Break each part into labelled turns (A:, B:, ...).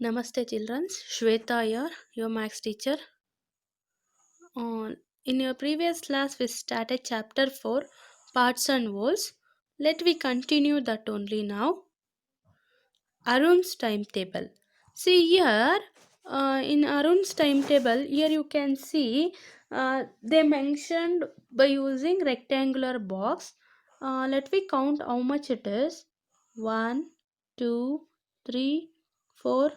A: Namaste children, Shweta here, your maths teacher. In your previous class we started chapter 4, parts and wholes. Let we continue that only now. Arun's timetable. See here, in Arun's timetable, here you can see they mentioned by using rectangular box. Let me count how much it is. 1, 2, 3, 4,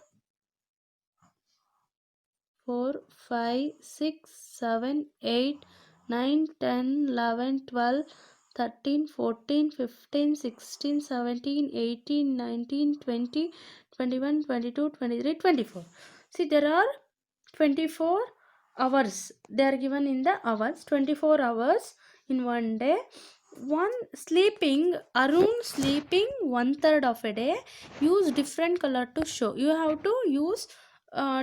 A: 4, 5, 6, 7, 8, 9, 10, 11, 12, 13, 14, 15, 16, 17, 18, 19, 20, 21, 22, 23, 24. See, there are 24 hours. They are given in the hours. 24 hours in one day. Arun sleeping 1/3 of a day. Use different color to show. You have to use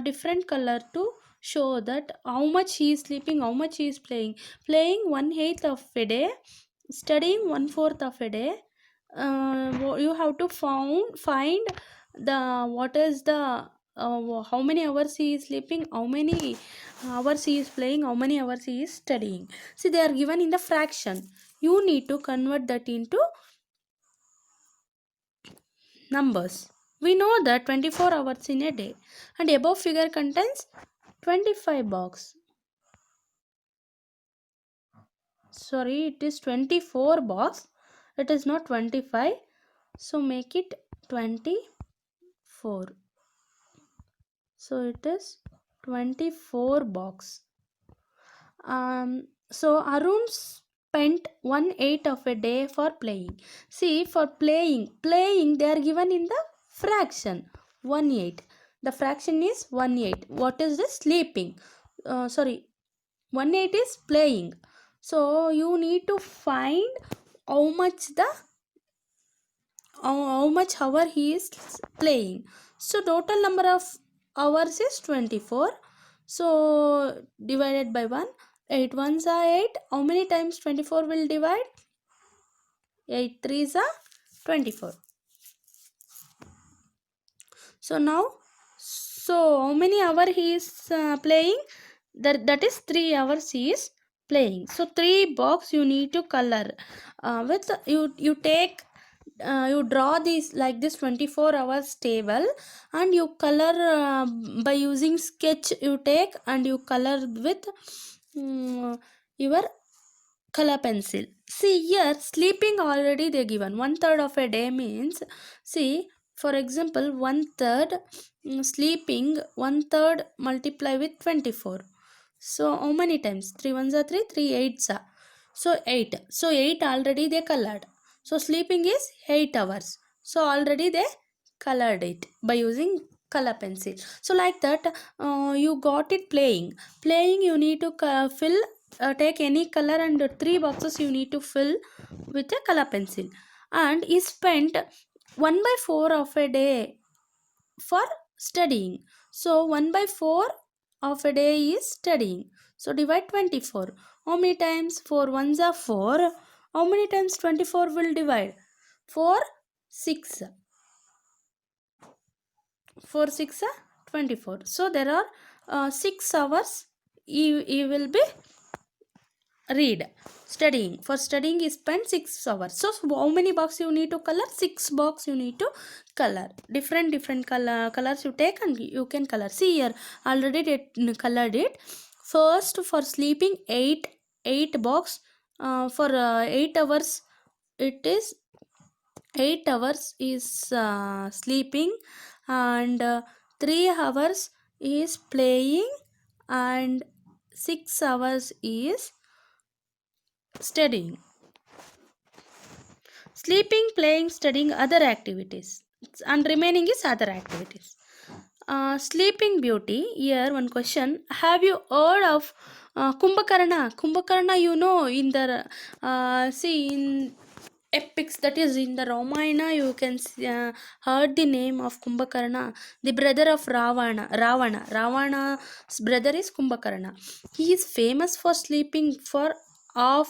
A: different color to show that how much he is sleeping, how much he is playing 1/8 of a day, studying 1/4 of a day. You have to find the what is the how many hours he is sleeping, how many hours he is playing, how many hours he is studying. See, they are given in the fraction. You need to convert that into numbers. We know that 24 hours in a day, and above figure contains 25 box. Sorry, it is 24 box. It is not 25. So make it 24. So it is 24 box. So Arun spent 1/8 of a day for playing. See, for playing they are given in the fraction 1/8. The fraction is 1/8. What is the sleeping? Sorry, 1/8 is playing. So you need to find how much hour he is playing. So total number of hours is 24. So divided by 1. 8 ones are 8. How many times 24 will divide? 8 threes are 24. So now, how many hour he is playing? That is 3 hours he is playing. So 3 box you need to color. With you take you draw this like this 24 hours table, and you color by using sketch. You take and you color with your color pencil. See here, sleeping already they given 1/3 of a day means, see, for example, 1/3 sleeping 1/3 multiply with 24. So how many times? 3 ones are 3, 3 eights are. So 8. So 8 already they colored. So sleeping is 8 hours. So already they colored it by using color pencil. So like that, you got it playing. Playing you need to fill. Take any color and 3 boxes you need to fill with a color pencil. And he spent 1/4 of a day for studying. So 1/4 of a day is studying. So divide 24. How many times? 4 ones are 4. How many times 24 will divide? 4 6. 4 6 are 24. So there are 6 hours you will be read studying. For studying is spent 6 hours. So how many box you need to color? 6 box you need to color. Different colors you take and you can color. See here, already they colored it. First, for sleeping 8 box. For 8 hours it is 8 hours is sleeping, and 3 hours is playing, and 6 hours is studying. Sleeping, playing, studying, other activities, and remaining is other activities. Sleeping Beauty. Here one question. Have you heard of Kumbhakarna? Kumbhakarna, you know, in the see in epics, that is in the Ramayana, you can heard the name of Kumbhakarna, the brother of Ravana's brother is Kumbhakarna. He is famous for sleeping for half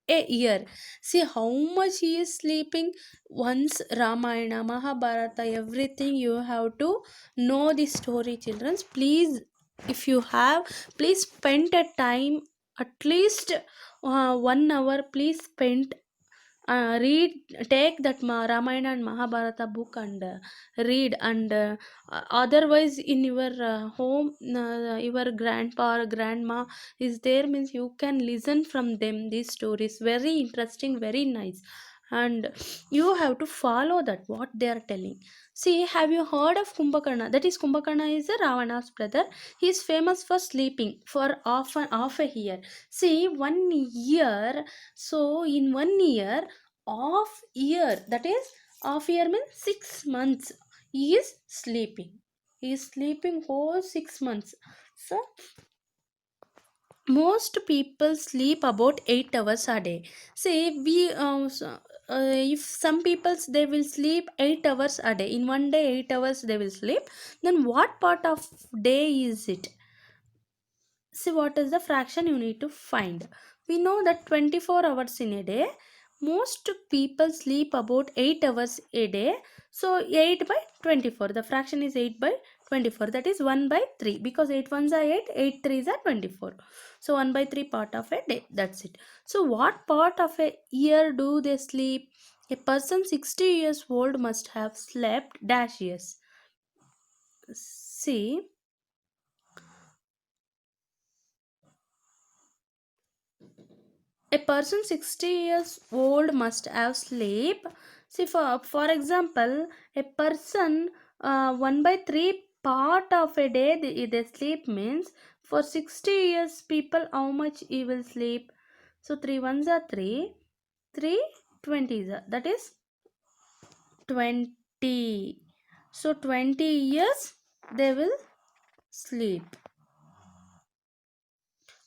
A: a year. See how much he is sleeping. Once Ramayana, Mahabharata, everything you have to know the story, children. Please, if you have, please spend a time at least 1 hour. Please spend read, take that Ramayana and Mahabharata book and read, and otherwise in your home, your grandpa or grandma is there means you can listen from them these stories, very interesting, very nice, and you have to follow that what they are telling. See, have you heard of Kumbhakarna? That is, Kumbhakarna is a Ravana's brother. He is famous for sleeping for half a year. See, 1 year. So in 1 year, off year, that is, off year means 6 months, he is sleeping. He is sleeping whole 6 months. So most people sleep about 8 hours a day. Say we if some people they will sleep 8 hours a day, in one day 8 hours they will sleep, then what part of day is it? See, what is the fraction you need to find? We know that 24 hours in a day. Most people sleep about 8 hours a day. So 8 by 24. The fraction is 8 by 24. That is 1 by 3. Because 8 ones are 8, 8 threes are 24. So 1 by 3 part of a day. That's it. So what part of a year do they sleep? A person 60 years old must have slept dash years. See, a person 60 years old must have sleep. See, for example, a person 1 by 3 part of a day they sleep means, for 60 years people how much he will sleep? So 3 ones are 3, 3 20s are, that is 20. So 20 years they will sleep.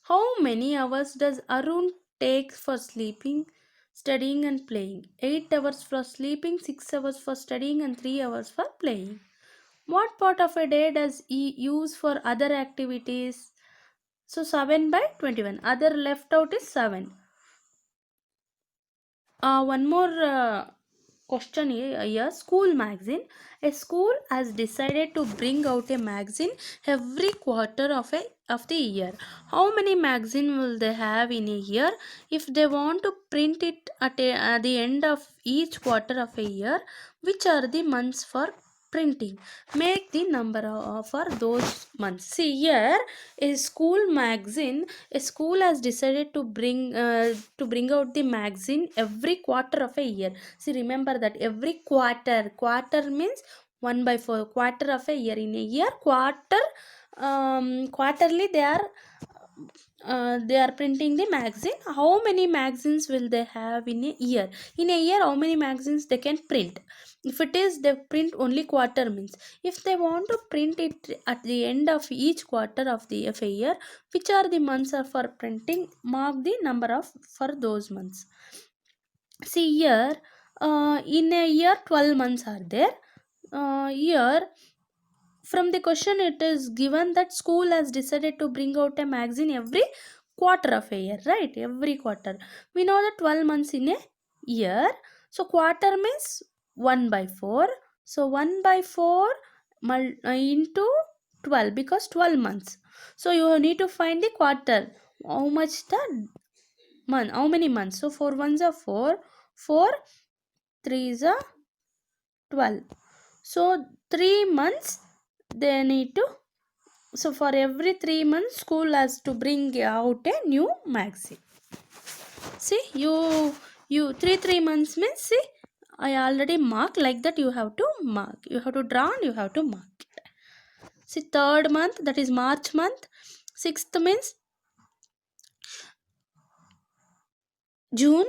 A: How many hours does Arun take for sleeping, studying, and playing? 8 hours for sleeping, 6 hours for studying, and 3 hours for playing. What part of a day does he use for other activities? So 7 by 21. Other left out is 7. One more question here. School magazine. A school has decided to bring out a magazine every quarter of the year. How many magazine will they have in a year? If they want to print it at the end of each quarter of a year, which are the months for printing? Make the number for those months. See here, a school magazine, a school has decided to bring out the magazine every quarter of a year. See, remember that every quarter means 1 by 4, quarter of a year. In a year, quarterly they are printing the magazine. How many magazines will they have in a year? In a year, how many magazines they can print? If it is they print only quarter means, if they want to print it at the end of each quarter of a year, which are the months are for printing? Mark the number of for those months. See here, in a year 12 months are there. Here from the question it is given that school has decided to bring out a magazine every quarter of a year, right? Every quarter. We know that 12 months in a year. So quarter means 1 by 4. So 1 by 4 into 12, because 12 months. So you need to find the quarter. How much the month? How many months? So 4 ones are 4. 4 3s are 12. So 3 months they need to, so for every 3 months school has to bring out a new magazine. See, you 3 months means, see, I already mark like that. You have to mark, you have to draw and you have to mark it. See, third month, that is March month. Sixth means June.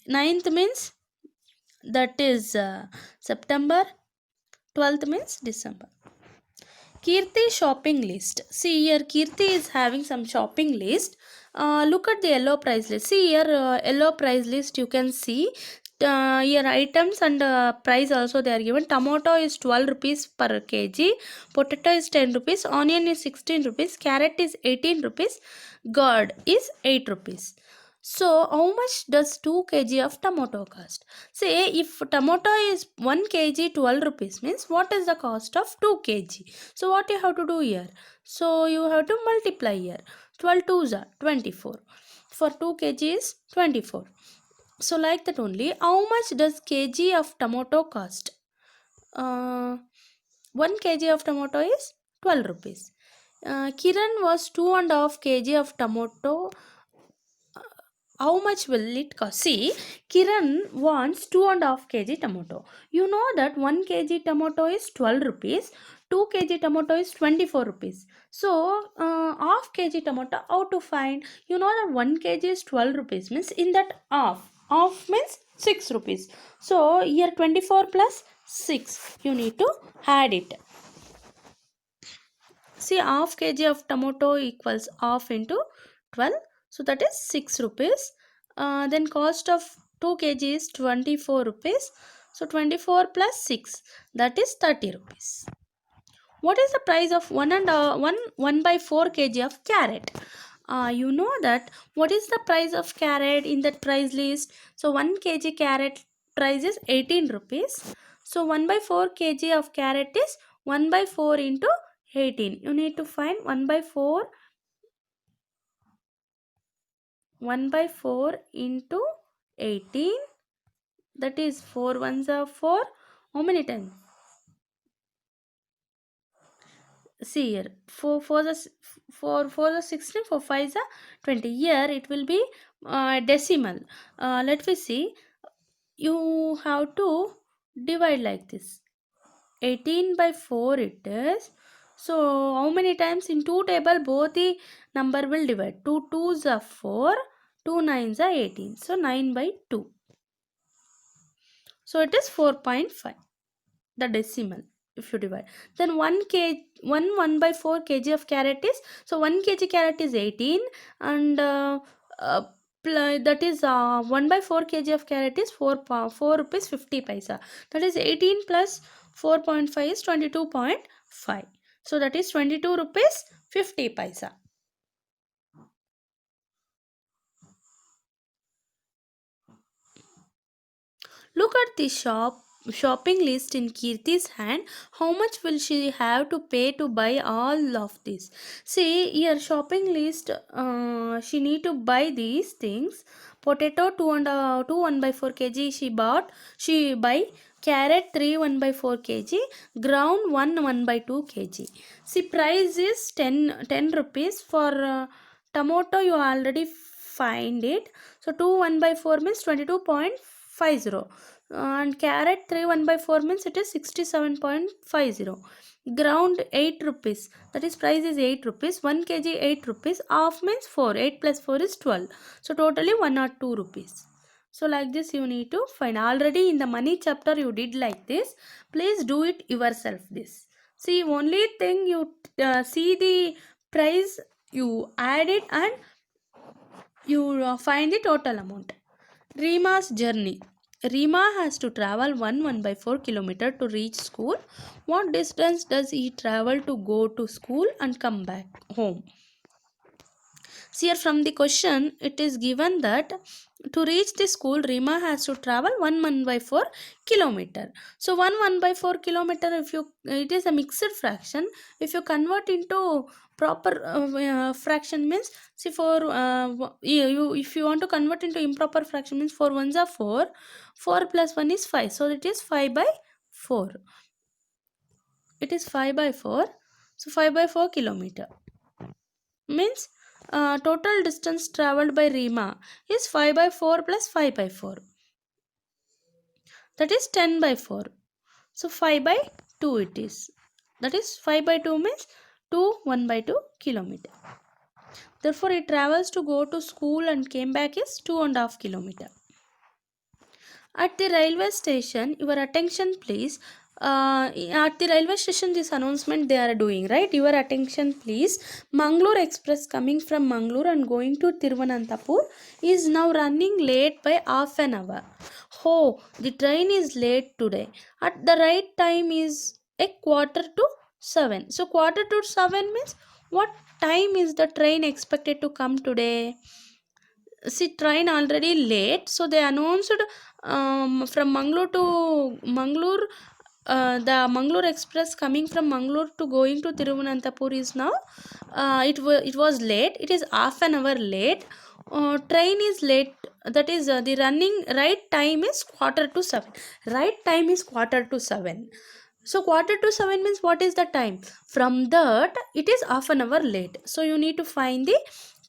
A: Ninth means that is September. 12th means December. Kirti shopping list. See here, Kirti is having some shopping list. Look at the yellow price list. See here, yellow price list you can see. Here items and price also they are given. Tomato is 12 rupees per kg. Potato is 10 rupees. Onion is 16 rupees. Carrot is 18 rupees. Gourd is 8 rupees. So how much does 2 kg of tomato cost? Say if tomato is 1 kg 12 rupees means what is the cost of 2 kg? So what you have to do here? So you have to multiply here. 12 twos are 24. For 2 kg is 24. So like that only. How much does kg of tomato cost? 1 kg of tomato is 12 rupees. Kiran was 2.5 kg of tomato. How much will it cost? See, Kiran wants 2.5 kg tomato. You know that 1 kg tomato is 12 rupees, 2 kg tomato is 24 rupees. So half kg tomato, how to find? You know that 1 kg is 12 rupees means in that half means 6 rupees. So here 24 plus 6 you need to add it. See, half kg of tomato equals half into 12, so that is 6 rupees. Then cost of 2 kg is 24 rupees, so 24 plus 6, that is 30 rupees. What is the price of 1 by 4 kg of carrot? You know that what is the price of carrot in that price list? So 1 kg carrot price is 18 rupees. So 1 by 4 kg of carrot is 1 by 4 into 18. You need to find 1 by 4 into 18, that is 4 ones are 4. How many times? See here, 4 the 16, 4 5 the 20. Here it will be decimal. Let me see. You have to divide like this. 18 by 4 it is. So how many times in 2 table both the number will divide? 2 2s are 4, 2 9s are 18. So 9 by 2. So it is 4.5, the decimal, if you divide. Then 1 by 4 kg of carrot is, so 1 kg carrot is 18, and uh, that is 1 by 4 kg of carrot is 4 rupees 50 paisa. That is 18 plus 4.5 is 22.5. So that is 22 rupees 50 paisa. Look at the shopping list in Kirti's hand. How much will she have to pay to buy all of this? See here, shopping list. She need to buy these things. Potato 2 1 by 4 kg she bought. She buy carrot 3 1 by 4 kg. Ground 1 by 2 kg. See, price is 10 rupees for tomato. You already find it. So 2 1 by 4 means 22.50, and carrot 3 1 by 4 means it is 67.50. Ground 8 rupees, that is price is 8 rupees. 1 kg 8 rupees, half means 4, 8 plus 4 is 12, so totally 1 or 2 rupees. So like this you need to find. Already in the money chapter you did like this. Please do it yourself this. See, only thing you see the price, you add it, and you find the total amount. Rima's journey. Rima has to travel 1 by 4 kilometer to reach school. What distance does he travel to go to school and come back home? See here, from the question it is given that to reach the school Rima has to travel 1 by 4 kilometer. So 1 by 4 kilometer, if you, it is a mixed fraction. If you convert into proper fraction means, see, for you if you want to convert into improper fraction means 4 ones are 4, 4 plus 1 is 5, so it is 5 by 4. It is 5 by 4. So 5 by 4 kilometer means total distance traveled by Rima is 5 by 4 plus 5 by 4, that is 10 by 4. So 5 by 2 it is, that is 5 by 2 means 2 1 by 2 kilometer. Therefore it travels to go to school and came back is 2.5 kilometer. At the railway station, your attention please. At the railway station, this announcement they are doing, right? Your attention please. Mangalore Express coming from Mangalore and going to Tiruvananthapuram is now running late by half an hour. Oh, the train is late today. At the right time is a quarter to 7. So quarter to 7 means what time is the train expected to come today? see, train already late, so they announced from Mangalore to Mangalore. The Mangalore Express coming from Mangalore to going to Tiruvananthapuram is now it was late. It is half an hour late. Train is late. That is the running right time is quarter to 7. Right time is quarter to 7. So quarter to 7 means what is the time? From that it is half an hour late. So you need to find the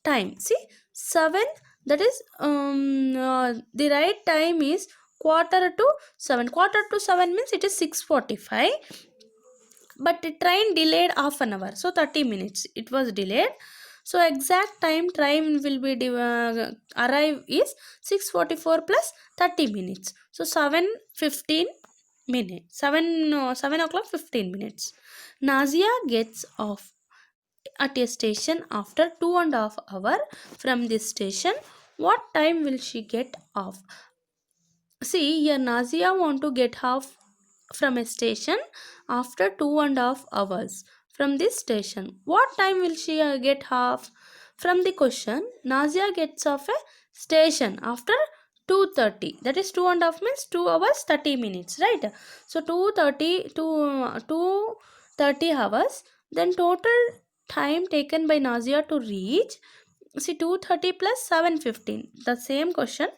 A: time. See, 7, that is the right time is quarter to 7. Quarter to 7 means it is 6:45, but the train delayed half an hour, so 30 minutes it was delayed. So exact time train will be arrive is 6:44 plus 30 minutes, so 7:15 minutes, 7 o'clock 15 minutes. Nazia gets off at a station after 2.5 hours from this station. What time will she get off? See, here Nazia want to get off from a station after 2.5 hours from this station. What time will she get off? From the question, Nazia gets off a station after 2:30. That is 2.5 means 2 hours 30 minutes, right? So 2:30 to 2:30 hours. Then total time taken by Nazia to reach. See, 2:30 plus 7:15. The same question.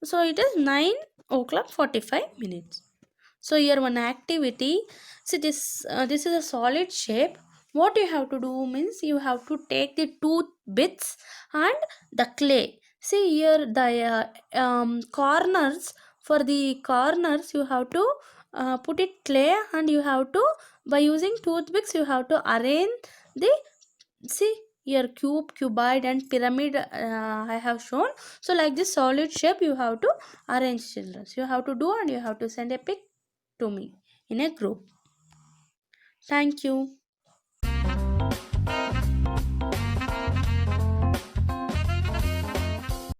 A: So it is 9 o'clock 45 minutes. So here one activity. See, this is a solid shape. What you have to do means you have to take the tooth bits and the clay. See here the corners. For the corners you have to put it clay, and you have to, by using toothpicks, you have to arrange the, see here, cube, cuboid and pyramid I have shown. So like this solid shape you have to arrange, children. You have to do, and you have to send a pic to me in a group. Thank you.